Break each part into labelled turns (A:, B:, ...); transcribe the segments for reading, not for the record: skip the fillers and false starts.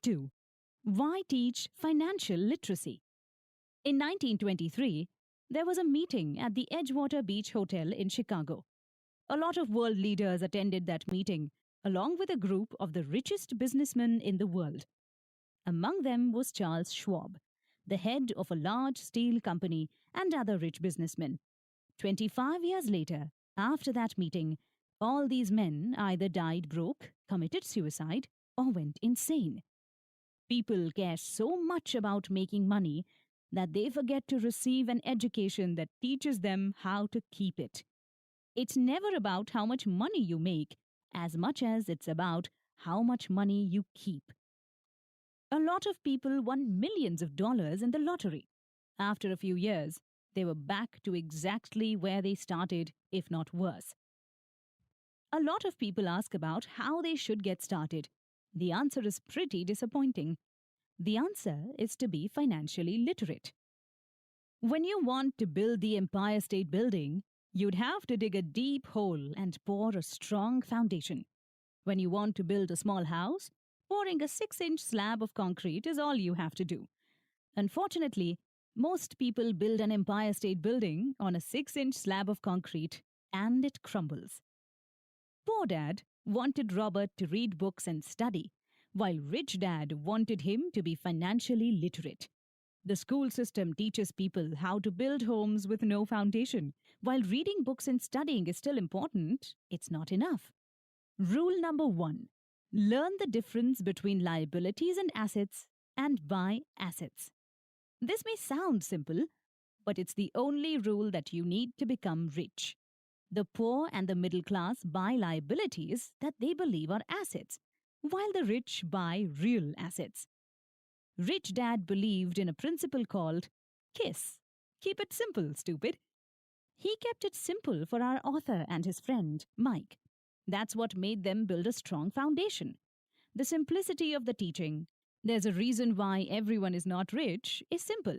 A: 2. Why teach financial literacy? In 1923, there was a meeting at the Edgewater Beach Hotel in Chicago. A lot of world leaders attended that meeting, along with a group of the richest businessmen in the world. Among them was Charles Schwab, the head of a large steel company, and other rich businessmen. 25 years later, after that meeting, all these men either died broke, committed suicide, or went insane. People care so much about making money that they forget to receive an education that teaches them how to keep it. It's never about how much money you make, as much as it's about how much money you keep. A lot of people won millions of dollars in the lottery. After a few years, they were back to exactly where they started, if not worse. A lot of people ask about how they should get started. The answer is pretty disappointing. The answer is to be financially literate. When you want to build the Empire State Building, you'd have to dig a deep hole and pour a strong foundation. When you want to build a small house, pouring a 6-inch slab of concrete is all you have to do. Unfortunately, most people build an Empire State Building on a 6-inch slab of concrete, and it crumbles. Poor Dad wanted Robert to read books and study, while Rich Dad wanted him to be financially literate. The school system teaches people how to build homes with no foundation. While reading books and studying is still important, it's not enough. Rule number 1. Learn the difference between liabilities and assets, and buy assets. This may sound simple, but it's the only rule that you need to become rich. The poor and the middle class buy liabilities that they believe are assets, while the rich buy real assets. Rich Dad believed in a principle called KISS. Keep it simple, stupid. He kept it simple for our author and his friend, Mike. That's what made them build a strong foundation. The simplicity of the teaching, there's a reason why everyone is not rich, is simple.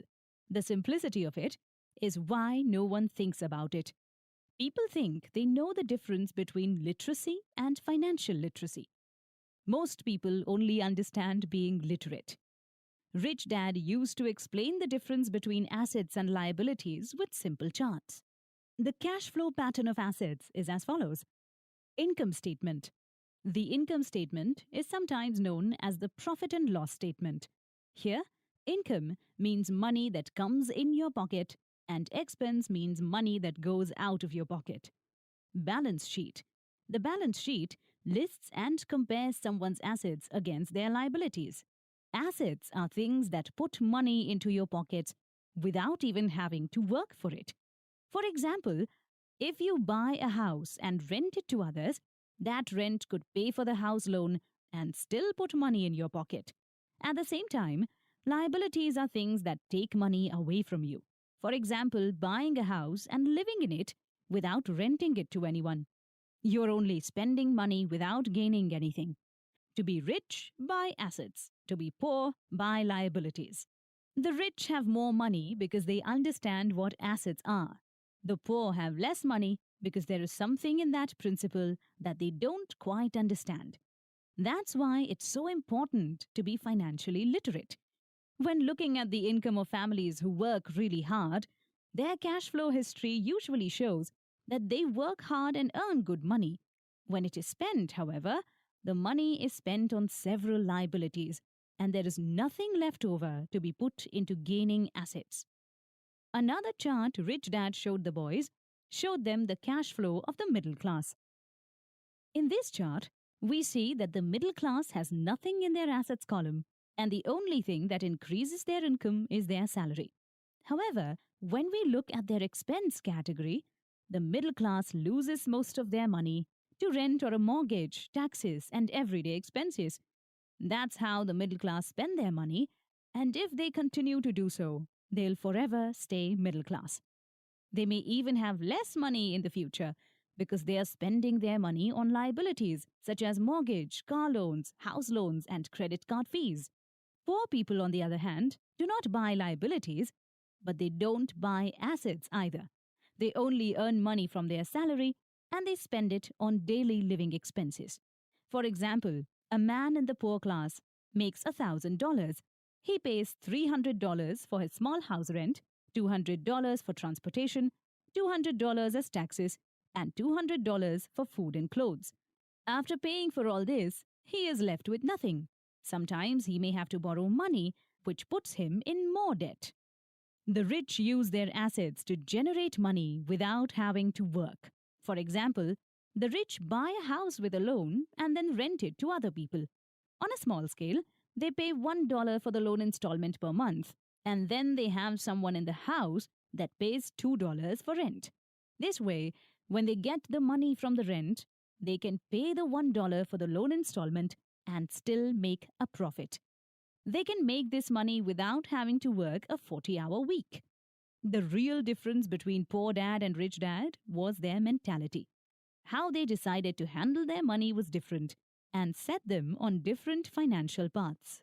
A: The simplicity of it is why no one thinks about it. People think they know the difference between literacy and financial literacy. Most people only understand being literate. Rich Dad used to explain the difference between assets and liabilities with simple charts. The cash flow pattern of assets is as follows. Income statement. The income statement is sometimes known as the profit and loss statement. Here, income means money that comes in your pocket and expense means money that goes out of your pocket. Balance sheet. The balance sheet lists and compares someone's assets against their liabilities. Assets are things that put money into your pocket without even having to work for it. For example, if you buy a house and rent it to others, that rent could pay for the house loan and still put money in your pocket. At the same time, liabilities are things that take money away from you. For example, buying a house and living in it without renting it to anyone. You're only spending money without gaining anything. To be rich, buy assets. To be poor, buy liabilities. The rich have more money because they understand what assets are. The poor have less money because there is something in that principle that they don't quite understand. That's why it's so important to be financially literate. When looking at the income of families who work really hard, their cash flow history usually shows that they work hard and earn good money. When it is spent, however, the money is spent on several liabilities, and there is nothing left over to be put into gaining assets. Another chart Rich Dad showed the boys showed them the cash flow of the middle class. In this chart, we see that the middle class has nothing in their assets column, and the only thing that increases their income is their salary. However, when we look at their expense category, the middle class loses most of their money to rent or a mortgage, taxes, and everyday expenses. That's how the middle class spend their money, and if they continue to do so, they'll forever stay middle class. They may even have less money in the future because they are spending their money on liabilities such as mortgage, car loans, house loans, and credit card fees. Poor people, on the other hand, do not buy liabilities, but they don't buy assets either. They only earn money from their salary and they spend it on daily living expenses. For example, a man in the poor class makes $1,000. He pays $300 for his small house rent, $200 for transportation, $200 as taxes, and $200 for food and clothes. After paying for all this, he is left with nothing. Sometimes he may have to borrow money, which puts him in more debt. The rich use their assets to generate money without having to work. For example, the rich buy a house with a loan and then rent it to other people. On a small scale, they pay $1 for the loan installment per month, and then they have someone in the house that pays $2 for rent. This way, when they get the money from the rent, they can pay the $1 for the loan installment and still make a profit. They can make this money without having to work a 40-hour week. The real difference between poor dad and rich dad was their mentality. How they decided to handle their money was different and set them on different financial paths.